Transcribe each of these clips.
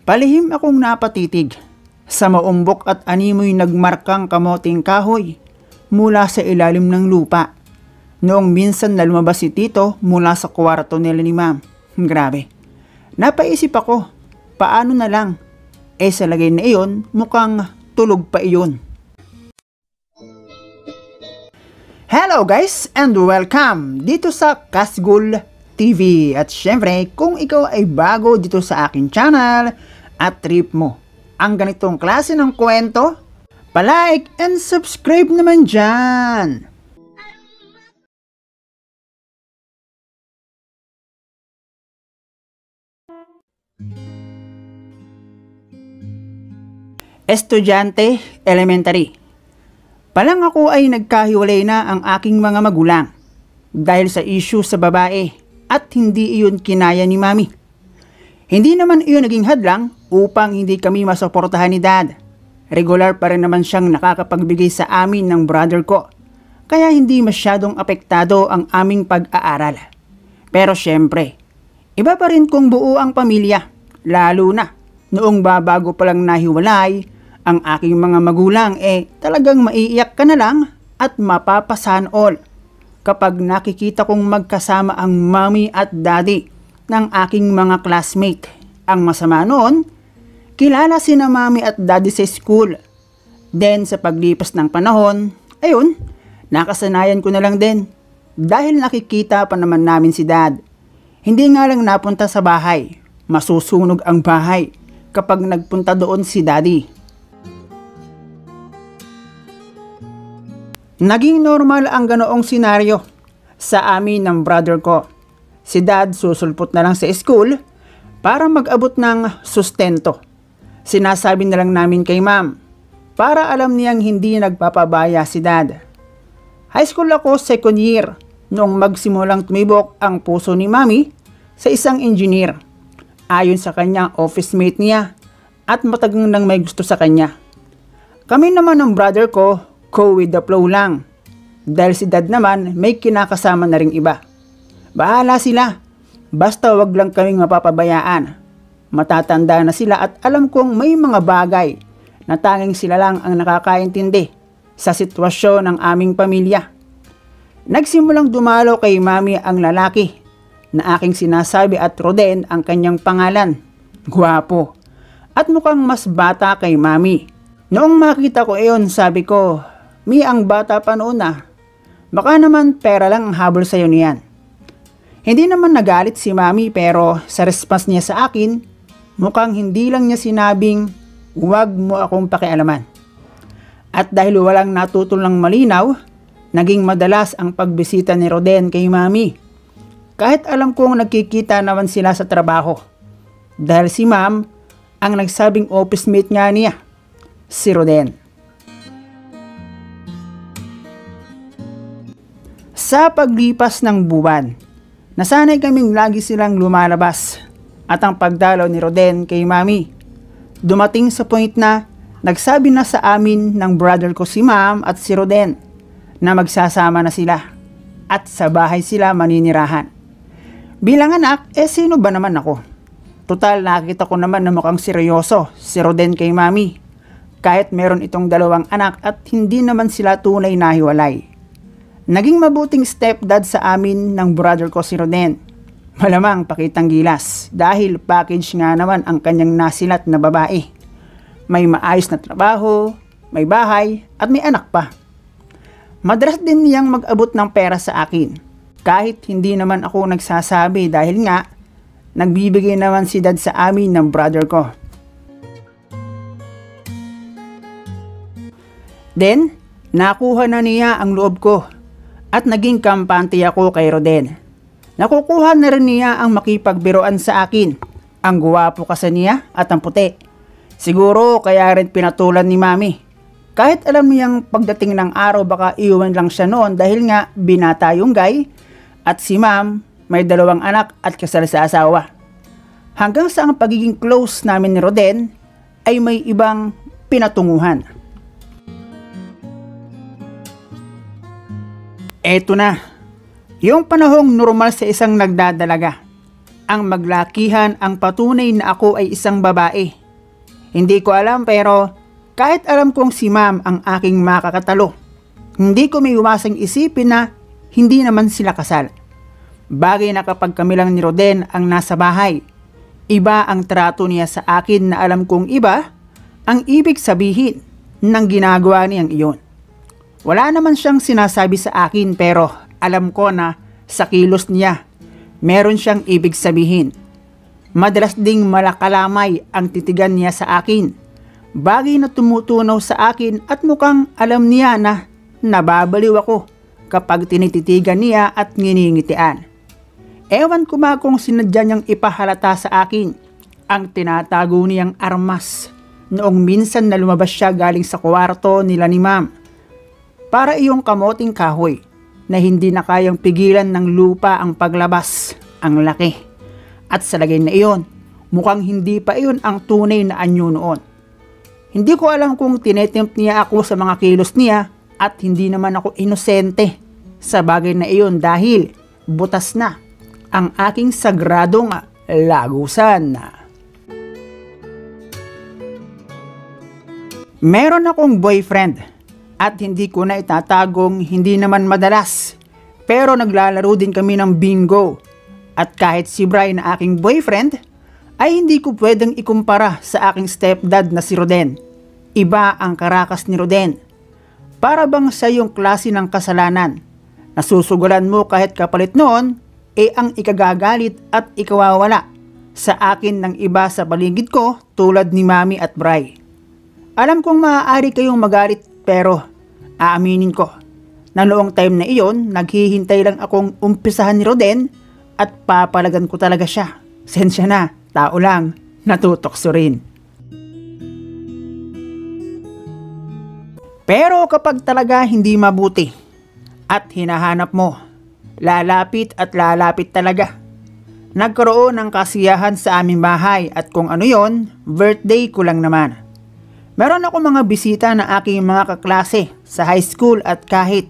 Palihim akong napatitig sa maumbok at animoy nagmarkang kamoting kahoy mula sa ilalim ng lupa. Noong minsan na lumabas si Tito mula sa kwarto nila ni Ma'am. Grabe. Napaisip ako, paano na lang? Sa lagay na iyon, mukhang tulog pa iyon. Hello guys and welcome dito sa Kasgul TV. At syempre, kung ikaw ay bago dito sa akin channel at trip mo ang ganitong klase ng kwento, palike and subscribe naman dyan. Estudyante elementary. Palang ako ay nagkahiwalay na ang aking mga magulang dahil sa issue sa babae at hindi iyon kinaya ni Mami. Hindi naman iyon naging hadlang upang hindi kami masuportahan ni Dad. Regular pa rin naman siyang nakakapagbigay sa amin ng brother ko, kaya hindi masyadong apektado ang aming pag-aaral. Pero syempre, iba pa rin kung buo ang pamilya, lalo na noong babago palang nahiwalay ang aking mga magulang, talagang maiiyak ka na lang at mapapasan all kapag nakikita kong magkasama ang mommy at daddy ng aking mga classmate. Ang masama noon, kilala sina mommy at daddy sa school. Then sa paglipas ng panahon, nakasanayan ko na lang din dahil nakikita pa naman namin si Dad. Hindi nga lang napunta sa bahay, masusunog ang bahay kapag nagpunta doon si Daddy. Naging normal ang ganoong senaryo sa amin ng brother ko. Si Dad susulpot na lang sa school para mag-abot ng sustento. Sinasabi na lang namin kay Ma'am para alam niyang hindi nagpapabaya si Dad. High school ako second year noong magsimulang tumibok ang puso ni Mami sa isang engineer. Ayon sa kanyang office mate niya at matagal nang may gusto sa kanya. Kami naman ng brother ko, go with the flow lang. Dahil si Dad naman may kinakasama na ring iba. Bahala sila, basta wag lang kaming mapapabayaan. Matatanda na sila at alam kong may mga bagay na tanging sila lang ang nakakaintindi sa sitwasyon ng aming pamilya. Nagsimulang dumalo kay Mami ang lalaki na aking sinasabi at Roden ang kanyang pangalan. Gwapo at mukhang mas bata kay Mami. Noong makita ko iyon, sabi ko, Mi, ang bata pa noon na. Baka naman pera lang ang habol sa'yo niyan. Hindi naman nagalit si Mami pero sa response niya sa akin, mukhang hindi lang niya sinabing, huwag mo akong pakialaman. At dahil walang natutulang malinaw, naging madalas ang pagbisita ni Roden kay Mami. Kahit alam kong nagkikita naman sila sa trabaho. Dahil si Ma'am ang nagsabing office mate nga niya, si Roden. Sa paglipas ng buwan, nasanay kaming lagi silang lumalabas at ang pagdalaw ni Roden kay Mami. Dumating sa point na nagsabi na sa amin ng brother ko si Ma'am at si Roden na magsasama na sila at sa bahay sila maninirahan. Bilang anak, sino ba naman ako? Total, nakita ko naman na mukhang seryoso si Roden kay Mami. Kahit meron itong dalawang anak at hindi naman sila tunay na hiwalay. Naging mabuting stepdad sa amin ng brother ko si Roden. Malamang pakitang gilas dahil package nga naman ang kanyang nasilat na babae. May maayos na trabaho, may bahay at may anak pa. Madalas din niyang mag-abot ng pera sa akin. Kahit hindi naman ako nagsasabi dahil nga nagbibigay naman si Dad sa amin ng brother ko. Then, nakuha na niya ang loob ko at naging kampante ako kay Roden. Nakukuha na rin niya ang makipagbiruan sa akin. Ang guwapo kasi niya at ang puti. Siguro kaya rin pinatulan ni Mami. Kahit alam niyang pagdating ng araw baka iwan lang siya noon dahil nga binata yung guy at si Ma'am may dalawang anak at kasal sa asawa. Hanggang sa ang pagiging close namin ni Roden ay may ibang pinatunguhan. Eto na, yung panahong normal sa isang nagdadalaga. ang maglakihan ang patunay na ako ay isang babae. Hindi ko alam pero kahit alam kong si ma'am ang aking makakatalo, hindi ko may iwasang isipin na hindi naman sila kasal. Bagay na kapag kami lang ni Roden ang nasa bahay, iba ang trato niya sa akin na alam kong iba ang ibig sabihin ng ginagawa niyang iyon. Wala naman siyang sinasabi sa akin pero alam ko na sa kilos niya meron siyang ibig sabihin. Madalas ding malakalamay ang titigan niya sa akin. Bagay na tumutunaw sa akin at mukhang alam niya na nababaliw ako kapag tinititigan niya at nginingitian. Ewan ko ba kung sinadya niyang ipahalata sa akin ang tinatago niyang armas noong minsan na lumabas siya galing sa kwarto nila ni ma'am. Para iyong kamoting kahoy na hindi na kayang pigilan ng lupa ang paglabas, ang laki. At sa lagay na iyon, mukhang hindi pa iyon ang tunay na anyo noon. Hindi ko alam kung tinetempt niya ako sa mga kilos niya at hindi naman ako inosente sa bagay na iyon dahil butas na ang aking sagradong lagusan. Meron akong boyfriend. At hindi ko na itatagong hindi naman madalas. Pero naglalaro din kami ng bingo. At kahit si Brian na aking boyfriend, ay hindi ko pwedeng ikumpara sa aking stepdad na si Roden. Iba ang karakas ni Roden. Para bang sa yung klase ng kasalanan. Nasusugulan mo kahit kapalit noon, ang ikagagalit at ikawawala sa akin ng iba sa paligid ko tulad ni Mami at Bri. Alam kong maaari kayong magalit pero aaminin ko na noong time na iyon, naghihintay lang akong umpisahan ni Roden at papalagan ko talaga siya. Sensya na, tao lang, natutokso rin. Pero kapag talaga hindi mabuti at hinahanap mo, lalapit at lalapit talaga. Nagkaroon ng kasiyahan sa aming bahay at kung ano yon, birthday ko lang naman. Meron ako mga bisita na aking mga kaklase sa high school at kahit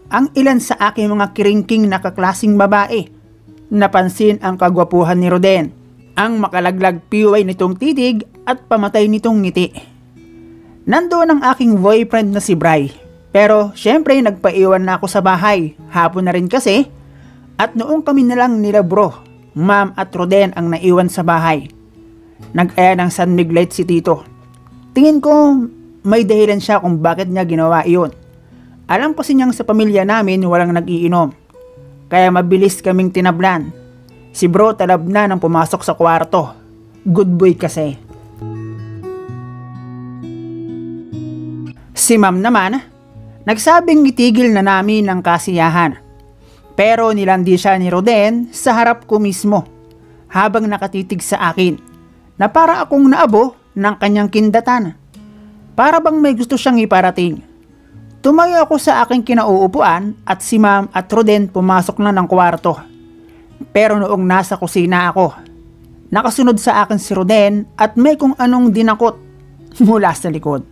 ang ilan sa aking mga kiringking na kaklasing babae. Napansin ang kagwapuhan ni Roden, ang makalaglag piway nitong titig at pamatay nitong ngiti. Nandoon ang aking boyfriend na si Bri, pero syempre nagpaiwan na ako sa bahay, hapon na rin kasi, at noong kami na lang nila bro, ma'am at Roden ang naiwan sa bahay. Nag-aya ng San Miguel si Tito. Tingin ko may dahilan siya kung bakit niya ginawa iyon. Alam kasi niyang sa pamilya namin walang nag-iinom. Kaya mabilis kaming tinablan. Si bro talab na nang pumasok sa kwarto. Good boy kasi. Si ma'am naman, nagsabing itigil na namin ang kasiyahan. Pero nilandi siya ni Roden sa harap ko mismo habang nakatitig sa akin na para akong naabo ng kanyang kindatan. Para bang may gusto siyang iparating. Tumayo ako sa aking kinauupuan at si ma'am at Roden pumasok na ng kwarto. Pero noong nasa kusina ako, nakasunod sa akin si Roden at may kung anong dinakot mula sa likod.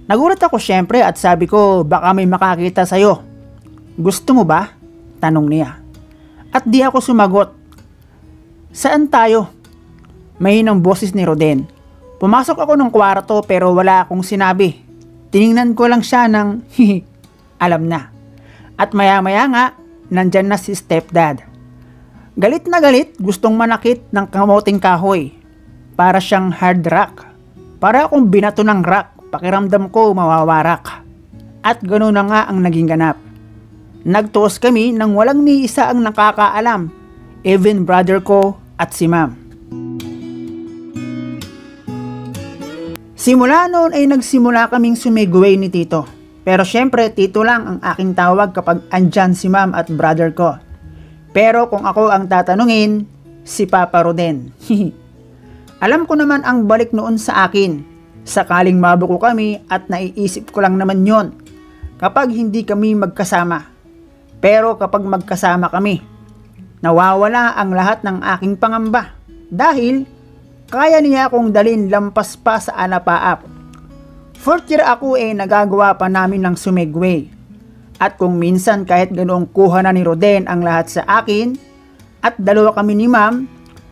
Nagulat ako syempre at sabi ko baka may makakita sa'yo. Gusto mo ba? Tanong niya. At di ako sumagot. Saan tayo? Mahinang boses ni Roden. Pumasok ako ng kwarto pero wala akong sinabi. Tiningnan ko lang siya ng alam na. At maya-maya nga, nandyan na si stepdad. Galit na galit, gustong manakit ng kamoting kahoy. Para siyang hard rock. Para akong binato ng rock, pakiramdam ko mawawarak. At gano'n na nga ang naging ganap. Nagtuos kami nang walang ni isa ang nakakaalam. Even brother ko at si ma'am. Simula noon ay nagsimula kaming sumigway ni Tito. Pero syempre Tito lang ang aking tawag kapag andyan si ma'am at brother ko. Pero kung ako ang tatanungin, si Papa Roden. Alam ko naman ang balik noon sa akin. Sakaling mabuko kami at naiisip ko lang naman yon kapag hindi kami magkasama. Pero kapag magkasama kami, nawawala ang lahat ng aking pangamba dahil kaya niya akong dalhin lampas pa sa anapaap. Fourth year ako nagagawa pa namin ng sumigway. At kung minsan kahit ganoong kuha na ni Roden ang lahat sa akin, at dalawa kami ni ma'am,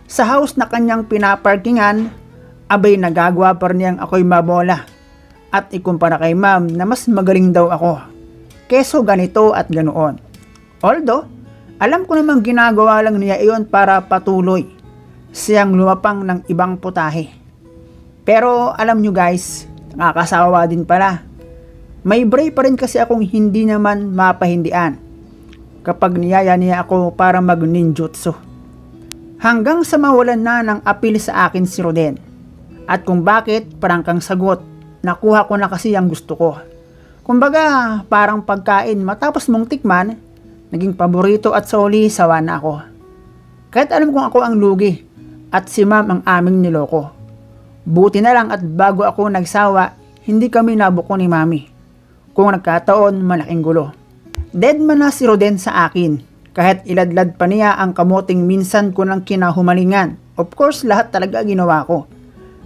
Sa house na kanyang pinaparkingan, abay nagagawa pa rin niyang ako'y mabola at ikumpara kay ma'am na mas magaling daw ako. Keso ganito at ganoon. Although, alam ko namang ginagawa lang niya iyon para patuloy siyang lumapang ng ibang putahe. Pero alam nyo guys, nakakasawa din pala. May bray pa rin kasi akong hindi naman mapahindian kapag niyaya niya ako para mag ninjutsu. Hanggang sa mawalan na ng apil sa akin si Roden. At kung bakit parang kang sagot, nakuha ko na kasi ang gusto ko. Kumbaga parang pagkain matapos mong tikman, naging paborito at soli sawa na ako. Kahit alam kong ako ang lugi at si ma'am ang aming niloko. Buti na lang at bago ako nagsawa, hindi kami nabuko ni mami. Kung nagkataon, malaking gulo. Dead man na si Roden sa akin. Kahit iladlad pa niya ang kamoting minsan ko ng kinahumalingan. Of course, lahat talaga ginawa ko.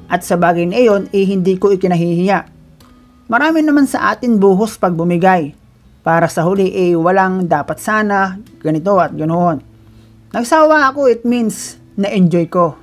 At sa bagay na iyon, hindi ko ikinahihiya. Marami naman sa atin buhos pag bumigay. Para sa huli walang dapat sana, ganito at ganoon. Nagsawa ako, it means na-enjoy ko.